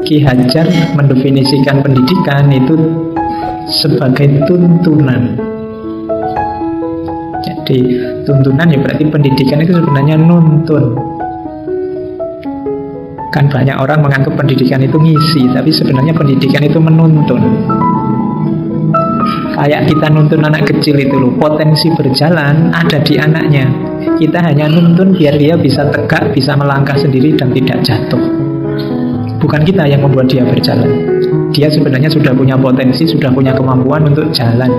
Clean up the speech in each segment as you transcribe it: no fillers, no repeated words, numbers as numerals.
Ki Hajar mendefinisikan pendidikan itu sebagai tuntunan. Jadi tuntunan ya berarti pendidikan itu sebenarnya nuntun. Kan banyak orang menganggap pendidikan itu ngisi, tapi sebenarnya pendidikan itu menuntun. Kayak kita nuntun anak kecil itu loh, potensi berjalan ada di anaknya. Kita hanya nuntun biar dia bisa tegak, bisa melangkah sendiri dan tidak jatuh. Bukan kita yang membuat dia berjalan. Dia sebenarnya sudah punya potensi, sudah punya kemampuan untuk jalan.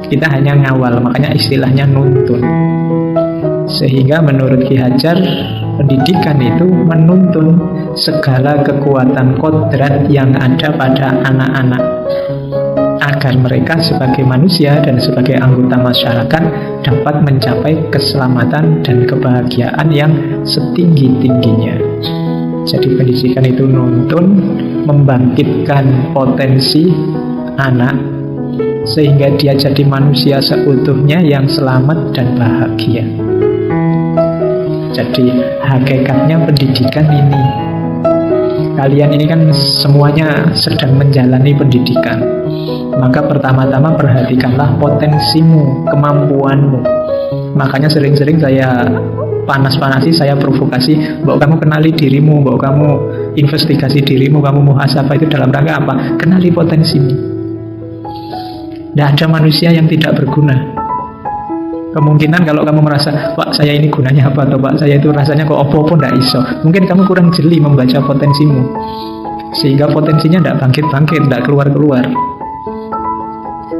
Kita hanya ngawal, makanya istilahnya nuntun. Sehingga menurut Ki Hajar, pendidikan itu menuntun segala kekuatan kodrat yang ada pada anak-anak, agar mereka sebagai manusia dan sebagai anggota masyarakat dapat mencapai keselamatan dan kebahagiaan yang setinggi-tingginya. Jadi pendidikan itu nuntun, membangkitkan potensi anak sehingga dia jadi manusia seutuhnya yang selamat dan bahagia. Jadi hakikatnya pendidikan ini, kalian ini kan semuanya sedang menjalani pendidikan. Maka pertama-tama perhatikanlah potensimu, kemampuanmu. Makanya sering-sering saya panas-panasi, saya provokasi, bahwa kamu kenali dirimu, bahwa kamu investigasi dirimu, kamu muhasabah itu dalam rangka apa? Kenali potensimu. Tidak ada manusia yang tidak berguna. Kemungkinan kalau kamu merasa, Pak saya ini gunanya apa, atau Pak saya itu rasanya kok opo-opo tidak iso, mungkin kamu kurang jeli membaca potensimu, sehingga potensinya tidak bangkit-bangkit, tidak keluar-keluar.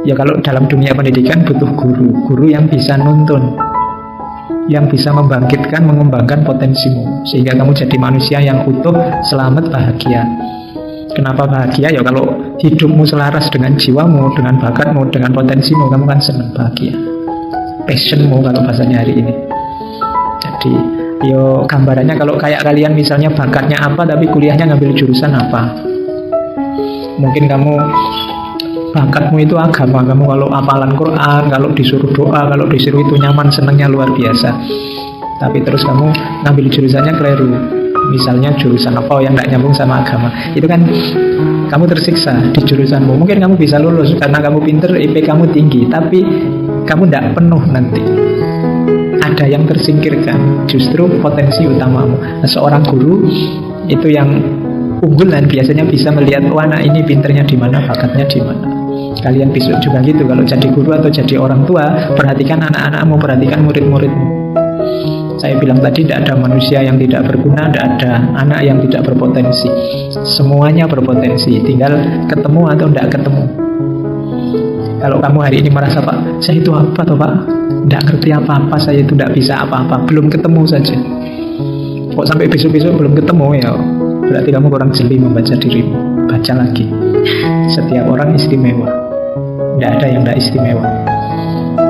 Ya kalau dalam dunia pendidikan butuh guru yang bisa nuntun, yang bisa membangkitkan, mengembangkan potensimu, sehingga kamu jadi manusia yang utuh, selamat, bahagia. Kenapa bahagia? Ya kalau hidupmu selaras dengan jiwamu, dengan bakatmu, dengan potensimu, kamu kan senang, bahagia. Passionmu kalau bahasanya hari ini. Jadi yo gambarannya kalau kayak kalian misalnya bakatnya apa tapi kuliahnya ngambil jurusan apa. Mungkin kamu bakatmu itu agama, kamu kalau hafalan Quran, kalau disuruh doa, kalau disuruh itu nyaman, senangnya luar biasa. Tapi terus kamu ngambil jurusannya keliru, misalnya jurusan apa yang tidak nyambung sama agama, itu kan kamu tersiksa di jurusanmu. Mungkin kamu bisa lulus karena kamu pinter, IP kamu tinggi, tapi kamu tidak penuh nanti. Ada yang tersingkirkan, justru potensi utamamu. Nah, seorang guru itu yang unggulan biasanya bisa melihat, wah anak ini pinternya di mana, bakatnya di mana. Kalian besok juga gitu, kalau jadi guru atau jadi orang tua, perhatikan anak-anakmu, perhatikan murid-muridmu. Saya bilang tadi, tidak ada manusia yang tidak berguna, tidak ada anak yang tidak berpotensi. Semuanya berpotensi, tinggal ketemu atau tidak ketemu. Kalau kamu hari ini merasa, Pak, saya itu apa toh Pak? Tidak ngerti apa-apa, saya itu tidak bisa apa-apa, belum ketemu saja. Kok sampai besok-besok belum ketemu, ya berarti kamu kurang jeli membaca dirimu. Baca lagi. Setiap orang istimewa, tidak ada yang tidak istimewa.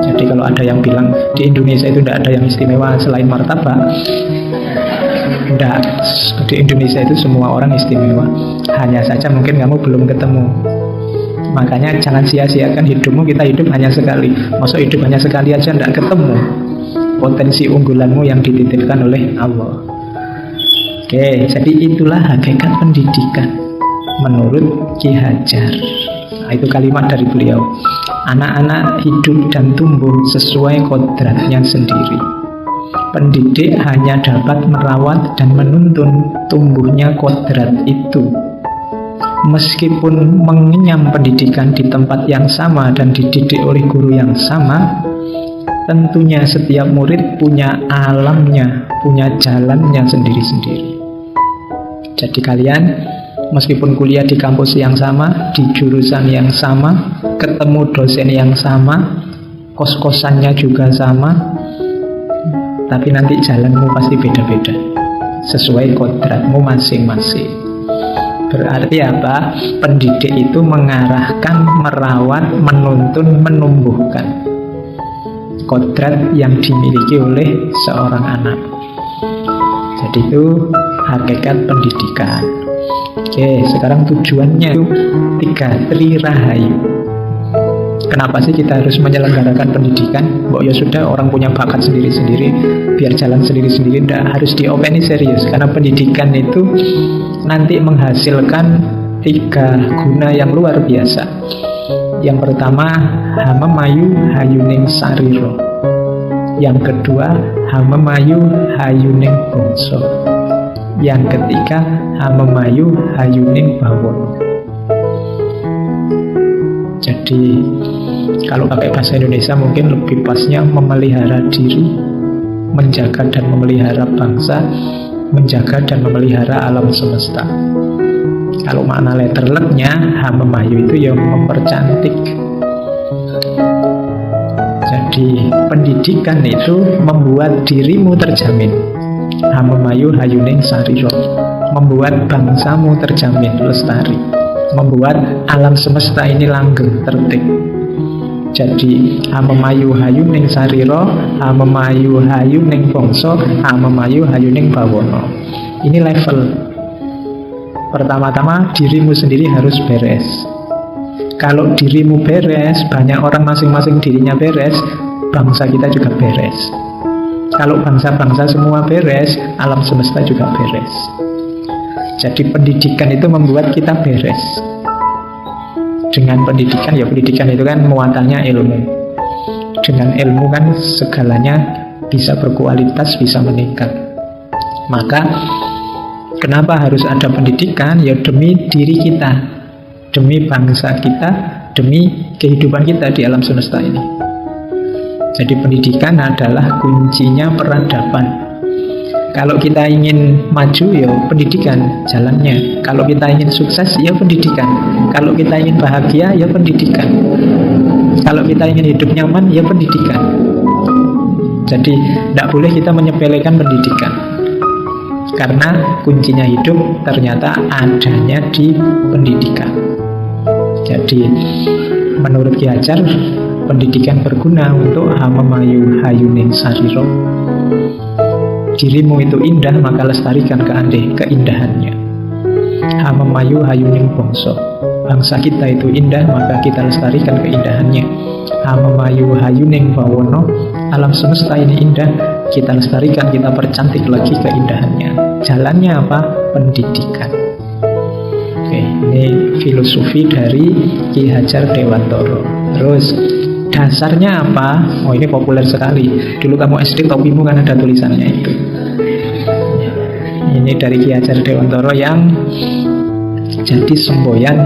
Jadi kalau ada yang bilang di Indonesia itu tidak ada yang istimewa selain martabak, tidak. Di Indonesia itu semua orang istimewa. Hanya saja mungkin kamu belum ketemu. Makanya jangan sia-siakan hidupmu. Kita hidup hanya sekali. Masa hidup hanya sekali aja tidak ketemu potensi unggulanmu yang dititipkan oleh Allah. Oke, jadi itulah hakikat pendidikan menurut Ki Hajar. Nah, itu kalimat dari beliau. Anak-anak hidup dan tumbuh sesuai kodratnya sendiri. Pendidik hanya dapat merawat dan menuntun tumbuhnya kodrat itu. Meskipun mengenyam pendidikan di tempat yang sama dan dididik oleh guru yang sama, tentunya setiap murid punya alamnya, punya jalannya sendiri-sendiri. Jadi kalian meskipun kuliah di kampus yang sama, di jurusan yang sama, ketemu dosen yang sama, kos-kosannya juga sama, tapi nanti jalanmu pasti beda-beda sesuai kodratmu masing-masing. Berarti apa? Pendidik itu mengarahkan, merawat, menuntun, menumbuhkan kodrat yang dimiliki oleh seorang anak. Jadi itu hakikat pendidikan. Oke, sekarang tujuannya itu 3 Tri Rahayu. Kenapa sih kita harus menyelenggarakan pendidikan? Ya sudah, orang punya bakat sendiri-sendiri, biar jalan sendiri-sendiri. Tidak harus diopeni serius, karena pendidikan itu nanti menghasilkan 3 guna yang luar biasa. Yang pertama, hama mayu hayuning sariro. Yang kedua, hama mayu hayuning bangsa. Yang ketiga, hama mayu hayuning bawono. Jadi kalau pakai bahasa Indonesia mungkin lebih pasnya memelihara diri, menjaga dan memelihara bangsa, menjaga dan memelihara alam semesta. Kalau makna letterleknya, hama mayu itu yang mempercantik. Jadi pendidikan itu membuat dirimu terjamin. Hama mayu hayuning sariro, membuat bangsamu terjamin lestari, membuat alam semesta ini langgeng tertib. Jadi hama mayu hayuning sariro, hama mayu hayuning bangsa, hama mayu hayuning bawono. Ini level. Pertama-tama dirimu sendiri harus beres. Kalau dirimu beres, banyak orang masing-masing dirinya beres, bangsa kita juga beres. Kalau bangsa-bangsa semua beres, alam semesta juga beres. Jadi pendidikan itu membuat kita beres. Dengan pendidikan, ya pendidikan itu kan muatannya ilmu. Dengan ilmu kan segalanya bisa berkualitas, bisa meningkat. Maka kenapa harus ada pendidikan? Ya demi diri kita, demi bangsa kita, demi kehidupan kita di alam semesta ini. Jadi pendidikan adalah kuncinya peradaban. Kalau kita ingin maju, ya pendidikan jalannya. Kalau kita ingin sukses, ya pendidikan. Kalau kita ingin bahagia, ya pendidikan. Kalau kita ingin hidup nyaman, ya pendidikan. Jadi tidak boleh kita menyepelekan pendidikan, karena kuncinya hidup ternyata adanya di pendidikan. Jadi menurut Ki Hajar, pendidikan berguna untuk hama mayu hayuning sariro. Dirimu itu indah, maka lestarikan keindahannya. Hama mayu hayuning bangsa. Bangsa kita itu indah, maka kita lestarikan keindahannya. Hama mayu hayuning bawono. Alam semesta ini indah, kita lestarikan, kita percantik lagi keindahannya. Jalannya apa? Pendidikan. Oke, ini filosofi dari Ki Hajar Dewantara. Terus dasarnya apa? Oh, ini populer sekali. Dulu kamu SD topimu kan ada tulisannya itu. Ini dari Ki Hajar Dewantara yang jadi semboyan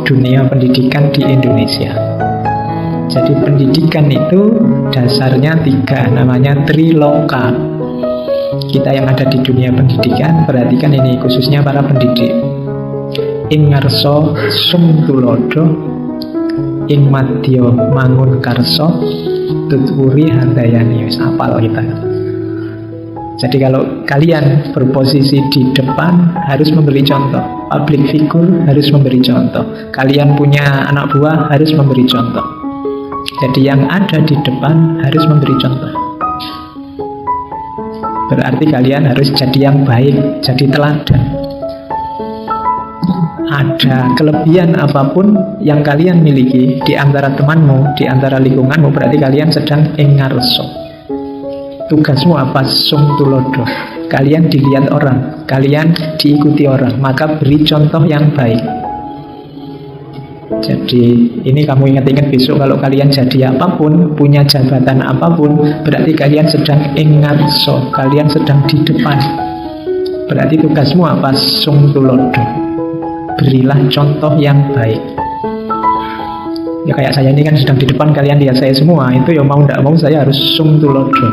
dunia pendidikan di Indonesia. Jadi pendidikan itu dasarnya 3, namanya triloka. Kita yang ada di dunia pendidikan, perhatikan ini khususnya para pendidik. Ing ngarsa sumtulodo, ing madya mangun karsa, tutwuri handayani. Wis apal kita. Jadi kalau kalian berposisi di depan harus memberi contoh. Public figure harus memberi contoh. Kalian punya anak buah harus memberi contoh. Jadi yang ada di depan harus memberi contoh. Berarti kalian harus jadi yang baik, jadi teladan. Ada kelebihan apapun yang kalian miliki di antara temanmu, di antara lingkunganmu, berarti kalian sedang engarso. Tugasmu apa? Sumtulodo. Kalian dilihat orang, kalian diikuti orang, maka beri contoh yang baik. Jadi ini kamu ingat-ingat besok kalau kalian jadi apapun, punya jabatan apapun, berarti kalian sedang engarso, kalian sedang di depan. Berarti tugasmu apa? Sumtulodo. Berilah contoh yang baik. Ya kayak saya ini kan sedang di depan, kalian lihat saya semua, itu ya mau tidak mau saya harus sumtulodo,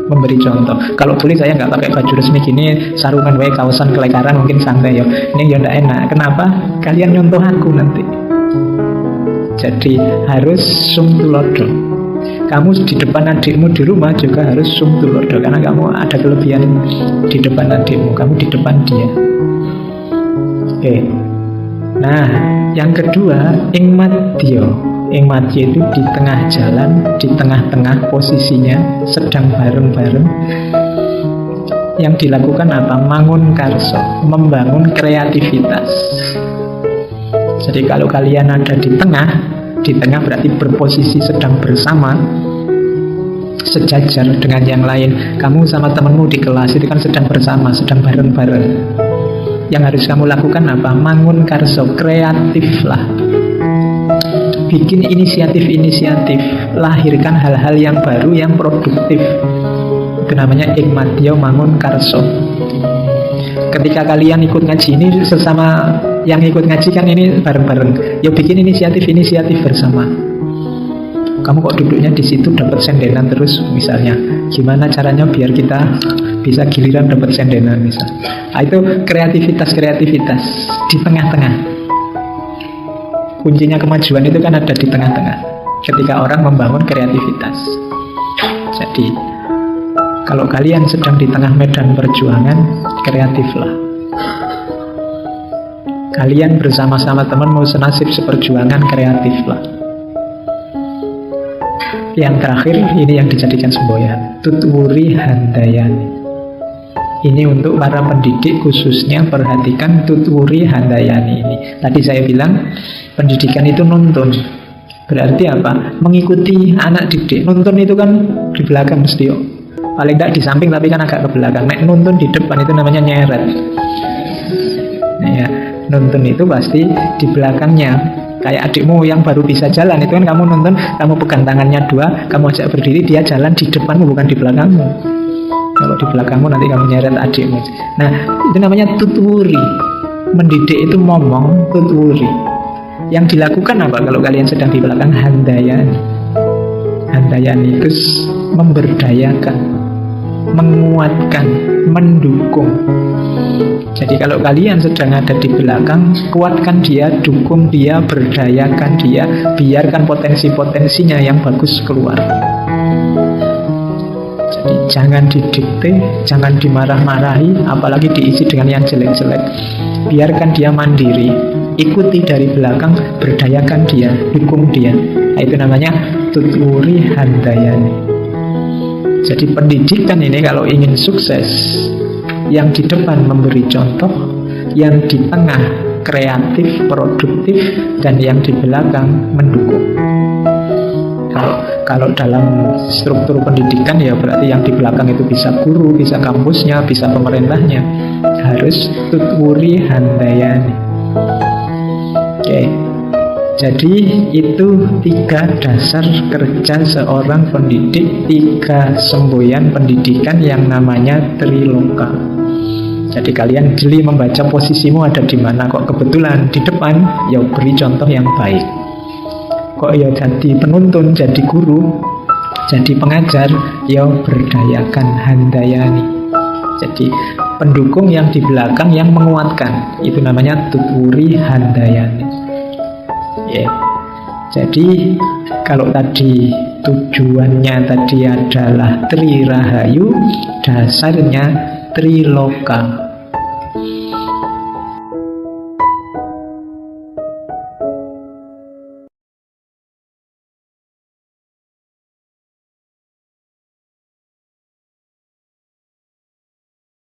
memberi contoh. Kalau boleh saya nggak pakai baju resmi gini, sarungan wae, kaosan kelekaran mungkin santai ya. Ini ya tidak enak. Kenapa? Kalian nyontoh aku nanti. Jadi harus sumtulodo. Kamu di depan adikmu di rumah juga harus sumtulodo, karena kamu ada kelebihan di depan adikmu, kamu di depan dia. Oke. Nah, yang kedua, ing madya. Ing madya itu di tengah jalan, di tengah-tengah posisinya, sedang bareng-bareng. Yang dilakukan apa? Mangun karso, membangun kreativitas. Jadi kalau kalian ada di tengah, Di tengah berarti berposisi sedang bersama, sejajar dengan yang lain. Kamu sama temanmu di kelas itu kan sedang bersama, sedang bareng-bareng. Yang harus kamu lakukan apa? Mangun karso, kreatif lah. Bikin inisiatif-inisiatif, lahirkan hal-hal yang baru, yang produktif. Itu namanya ikmatio mangun karso. Ketika kalian ikut ngaji ini, sesama yang ikut ngaji kan ini bareng-bareng. Yuk bikin inisiatif-inisiatif bersama. Kamu kok duduknya di situ dapat sendenan terus misalnya. Gimana caranya biar kita bisa giliran dapat sendenan misalnya. Nah, itu kreativitas di tengah-tengah. Kuncinya kemajuan itu kan ada di tengah-tengah. Ketika orang membangun kreativitas. Jadi kalau kalian sedang di tengah medan perjuangan, kreatiflah. Kalian bersama-sama teman mau senasib seperjuangan, kreatiflah. Yang terakhir, ini yang dijadikan semboyan, tutwuri handayani. Ini untuk para pendidik khususnya, perhatikan tutwuri handayani ini. Tadi saya bilang pendidikan itu nuntun. Berarti apa? Mengikuti anak didik. Nuntun itu kan di belakang mesti yuk. Paling tidak di samping tapi kan agak ke belakang. Nek nuntun di depan itu namanya nyeret. Ya, nuntun itu pasti di belakangnya. Kayak adikmu yang baru bisa jalan, itu kan kamu nonton, kamu pegang tangannya dua, kamu ajak berdiri, dia jalan di depanmu bukan di belakangmu. Kalau di belakangmu nanti kamu nyeret adikmu. Nah, itu namanya tutwuri. Mendidik itu momong, tutwuri. Yang dilakukan apa kalau kalian sedang di belakang? Handayani. Handayani itu memberdayakan, menguatkan, mendukung. Jadi kalau kalian sedang ada di belakang, kuatkan dia, dukung dia, berdayakan dia, biarkan potensi-potensinya yang bagus keluar. Jadi jangan didikte, jangan dimarah-marahi, apalagi diisi dengan yang jelek-jelek. Biarkan dia mandiri, ikuti dari belakang, berdayakan dia, dukung dia. Nah, itu namanya tutwuri handayani. Jadi pendidikan ini kalau ingin sukses, yang di depan memberi contoh, yang di tengah kreatif, produktif, dan yang di belakang mendukung. Kalau dalam struktur pendidikan ya berarti yang di belakang itu bisa guru, bisa kampusnya, bisa pemerintahnya. Harus tutwuri handayani. Oke. Jadi itu 3 dasar kerja seorang pendidik, 3 semboyan pendidikan yang namanya triloka. Jadi kalian jeli membaca posisimu ada di mana. Kok kebetulan di depan, ya beri contoh yang baik. Kok ya jadi penuntun, jadi guru, jadi pengajar, ya berdayakan handayani. Jadi pendukung yang di belakang yang menguatkan, itu namanya tutwuri handayani. Ya. Jadi kalau tadi tujuannya tadi adalah Tri Rahayu, dasarnya Triloka.